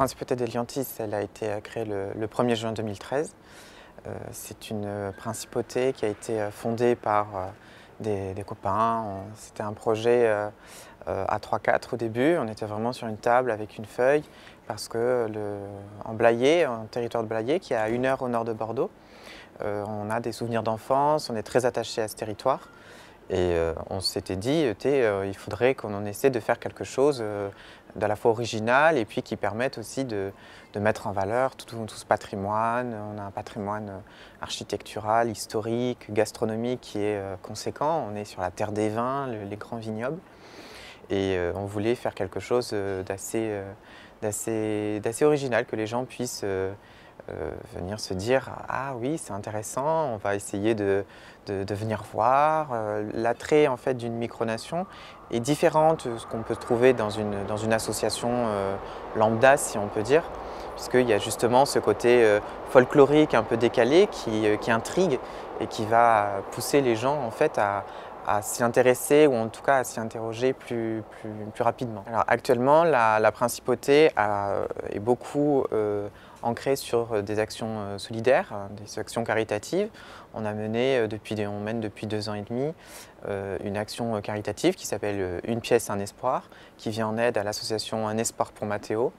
Principauté d'Eliantis, elle a été créée le 1er juin 2013. C'est une principauté qui a été fondée par des copains. C'était un projet à 3-4 au début. On était vraiment sur une table avec une feuille parce que en Blayais, en territoire de Blayais, qui est à 1 heure au nord de Bordeaux, on a des souvenirs d'enfance, on est très attaché à ce territoire. Et on s'était dit, il faudrait qu'on en essaie de faire quelque chose d'à la fois original et puis qui permette aussi de mettre en valeur tout ce patrimoine. On a un patrimoine architectural, historique, gastronomique qui est conséquent. On est sur la terre des vins, les grands vignobles. Et on voulait faire quelque chose d'assez original, que les gens puissent venir se dire « Ah oui, c'est intéressant, on va essayer de venir voir ». L'attrait en fait d'une micronation est différent de ce qu'on peut trouver dans une association lambda, si on peut dire, puisqu'il y a justement ce côté folklorique un peu décalé qui intrigue et qui va pousser les gens en fait à s'y intéresser ou en tout cas à s'y interroger plus rapidement. Alors actuellement, la principauté est beaucoup ancrée sur des actions solidaires, des actions caritatives. On mène depuis 2 ans et demi une action caritative qui s'appelle Une pièce, un espoir, qui vient en aide à l'association Un espoir pour Mathéo,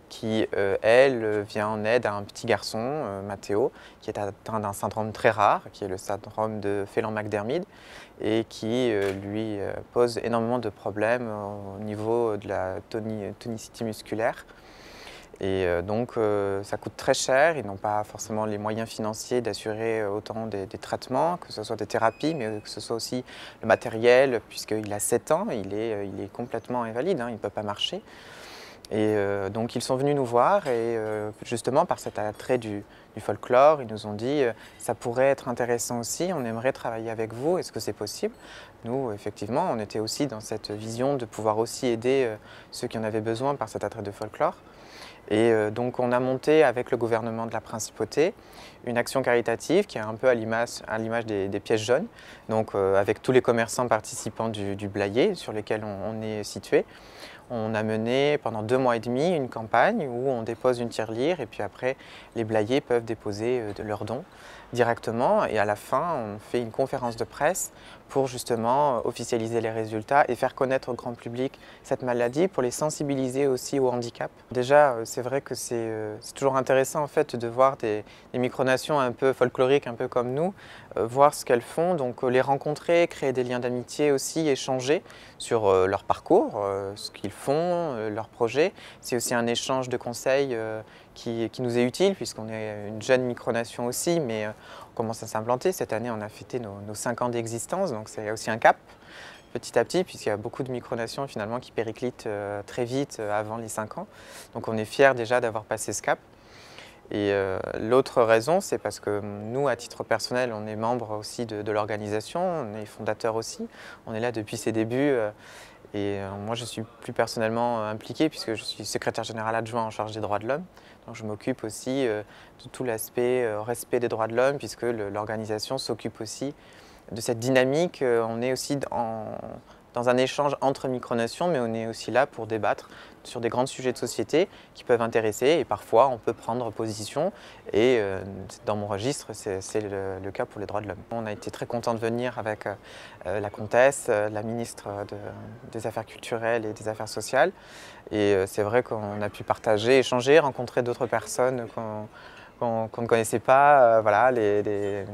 qui, elle, vient en aide à un petit garçon, Mathéo, qui est atteint d'un syndrome très rare, qui est le syndrome de Phelan-McDermid, et qui lui pose énormément de problèmes au niveau de la tonicité musculaire. Et donc ça coûte très cher, ils n'ont pas forcément les moyens financiers d'assurer autant des traitements, que ce soit des thérapies, mais que ce soit aussi le matériel, puisqu'il a 7 ans, il est complètement invalide, hein, il ne peut pas marcher. Et donc ils sont venus nous voir et justement par cet attrait du folklore, ils nous ont dit ça pourrait être intéressant aussi, on aimerait travailler avec vous, est-ce que c'est possible? Nous, effectivement, on était aussi dans cette vision de pouvoir aussi aider ceux qui en avaient besoin par cet attrait de folklore. Et donc on a monté avec le gouvernement de la Principauté une action caritative qui est un peu à l'image des pièces jaunes, donc avec tous les commerçants participants du Blayais sur lesquels on est situé. On a mené pendant 2 mois et demi une campagne où on dépose une tirelire et puis après les Blayais peuvent déposer leurs dons directement et à la fin on fait une conférence de presse pour justement officialiser les résultats et faire connaître au grand public cette maladie pour les sensibiliser aussi au handicap. Déjà c'est vrai que c'est toujours intéressant en fait de voir des micronations un peu folkloriques, un peu comme nous, voir ce qu'elles font, donc les rencontrer, créer des liens d'amitié aussi, échanger sur leur parcours, ce qu'ils font, leurs projets. C'est aussi un échange de conseils qui nous est utile puisqu'on est une jeune micronation aussi, mais on commence à s'implanter. Cette année, on a fêté nos 5 ans d'existence, donc c'est aussi un cap petit à petit, puisqu'il y a beaucoup de micronations finalement qui périclitent très vite avant les 5 ans. Donc on est fiers déjà d'avoir passé ce cap. Et l'autre raison, c'est parce que nous, à titre personnel, on est membre aussi de l'organisation, on est fondateur aussi, on est là depuis ses débuts. Et moi, je suis plus personnellement impliqué puisque je suis secrétaire général adjoint en charge des droits de l'homme. Donc je m'occupe aussi de tout l'aspect respect des droits de l'homme puisque l'organisation s'occupe aussi de cette dynamique. On est aussi dans un échange entre micronations, mais on est aussi là pour débattre sur des grands sujets de société qui peuvent intéresser et parfois on peut prendre position et dans mon registre c'est le cas pour les droits de l'homme. On a été très contents de venir avec la comtesse, la ministre des Affaires culturelles et des Affaires sociales et c'est vrai qu'on a pu partager, échanger, rencontrer d'autres personnes qu'on ne connaissait pas, voilà, des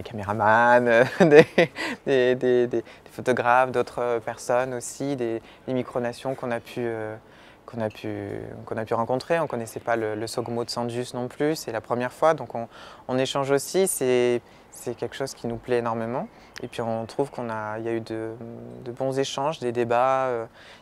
caméramans, des photographes, d'autres personnes aussi, des micronations qu'on a pu rencontrer. On ne connaissait pas le Sogmo de Sandjus non plus, c'est la première fois, donc on échange aussi, c'est quelque chose qui nous plaît énormément. Et puis on trouve qu'il y a eu de bons échanges, des débats,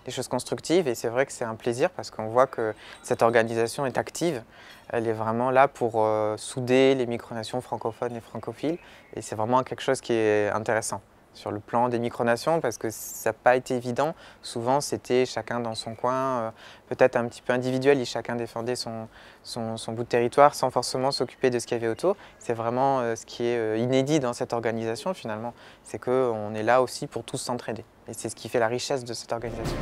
des choses constructives, et c'est vrai que c'est un plaisir parce qu'on voit que cette organisation est active. Elle est vraiment là pour souder les micronations francophones et francophiles, et c'est vraiment quelque chose qui est intéressant sur le plan des micronations parce que ça n'a pas été évident. Souvent c'était chacun dans son coin, peut-être un petit peu individuel, et chacun défendait son bout de territoire sans forcément s'occuper de ce qu'il y avait autour. C'est vraiment ce qui est inédit dans cette organisation finalement, c'est qu'on est là aussi pour tous s'entraider et c'est ce qui fait la richesse de cette organisation.